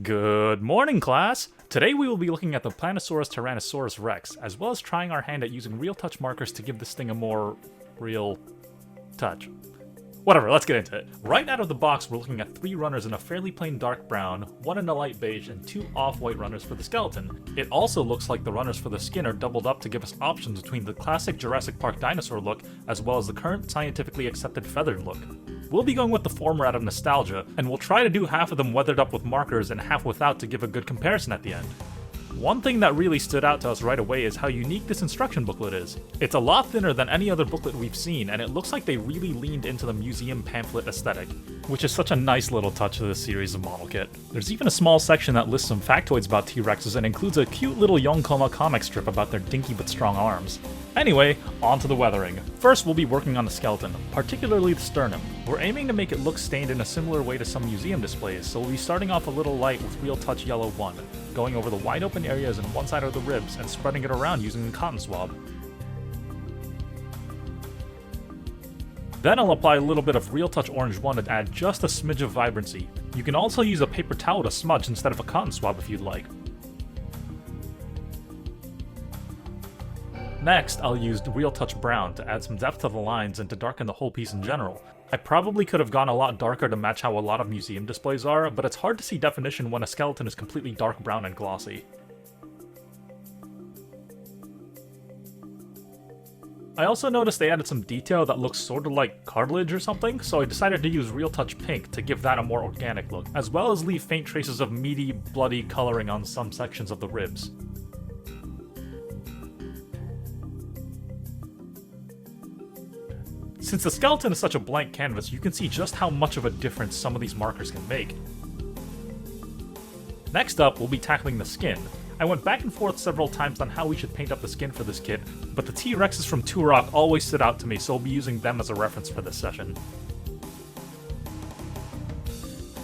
Good morning, class! Today we will be looking at the Plannosaurus Tyrannosaurus Rex, as well as trying our hand at using real touch markers to give this thing a more real touch. Whatever, let's get into it. Right out of the box, we're looking at 3 runners in a fairly plain dark brown, 1 in a light beige, and 2 off-white runners for the skeleton. It also looks like the runners for the skin are doubled up to give us options between the classic Jurassic Park dinosaur look, as well as the current scientifically accepted feathered look. We'll be going with the former out of nostalgia, and we'll try to do half of them weathered up with markers and half without to give a good comparison at the end. One thing that really stood out to us right away is how unique this instruction booklet is. It's a lot thinner than any other booklet we've seen, and it looks like they really leaned into the museum pamphlet aesthetic, which is such a nice little touch to this series of model kit. There's even a small section that lists some factoids about T-Rexes and includes a cute little Yonkoma comic strip about their dinky but strong arms. Anyway, on to the weathering. First, we'll be working on the skeleton, particularly the sternum. We're aiming to make it look stained in a similar way to some museum displays, so we'll be starting off a little light with Real Touch Yellow 1, going over the wide open areas on one side of the ribs and spreading it around using a cotton swab. Then I'll apply a little bit of Real Touch Orange 1 to add just a smidge of vibrancy. You can also use a paper towel to smudge instead of a cotton swab if you'd like. Next, I'll use Real Touch Brown to add some depth to the lines and to darken the whole piece in general. I probably could have gone a lot darker to match how a lot of museum displays are, but it's hard to see definition when a skeleton is completely dark brown and glossy. I also noticed they added some detail that looks sort of like cartilage or something, so I decided to use Real Touch Pink to give that a more organic look, as well as leave faint traces of meaty, bloody coloring on some sections of the ribs. Since the skeleton is such a blank canvas, you can see just how much of a difference some of these markers can make. Next up, we'll be tackling the skin. I went back and forth several times on how we should paint up the skin for this kit, but the T-Rexes from Turok always stood out to me, so we'll be using them as a reference for this session.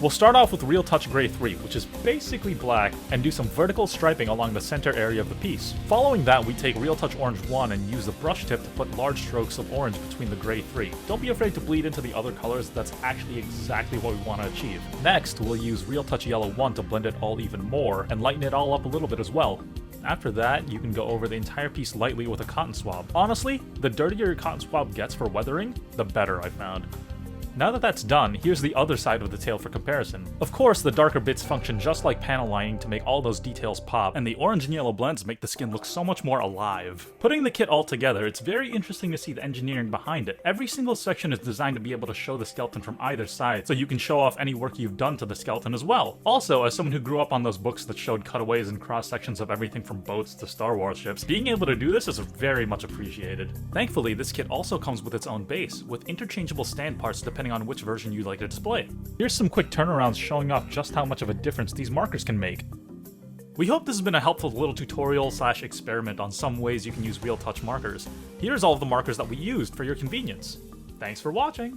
We'll start off with Real Touch Gray 3, which is basically black, and do some vertical striping along the center area of the piece. Following that, we take Real Touch Orange 1 and use the brush tip to put large strokes of orange between the Gray 3. Don't be afraid to bleed into the other colors, that's actually exactly what we want to achieve. Next, we'll use Real Touch Yellow 1 to blend it all even more, and lighten it all up a little bit as well. After that, you can go over the entire piece lightly with a cotton swab. Honestly, the dirtier your cotton swab gets for weathering, the better I found. Now that that's done, here's the other side of the tail for comparison. Of course, the darker bits function just like panel lining to make all those details pop, and the orange and yellow blends make the skin look so much more alive. Putting the kit all together, it's very interesting to see the engineering behind it. Every single section is designed to be able to show the skeleton from either side, so you can show off any work you've done to the skeleton as well. Also, as someone who grew up on those books that showed cutaways and cross-sections of everything from boats to Star Wars ships, being able to do this is very much appreciated. Thankfully, this kit also comes with its own base, with interchangeable stand parts depending on which version you'd like to display. Here's some quick turnarounds showing off just how much of a difference these markers can make. We hope this has been a helpful little tutorial / experiment on some ways you can use Real Touch markers. Here's all of the markers that we used for your convenience. Thanks for watching!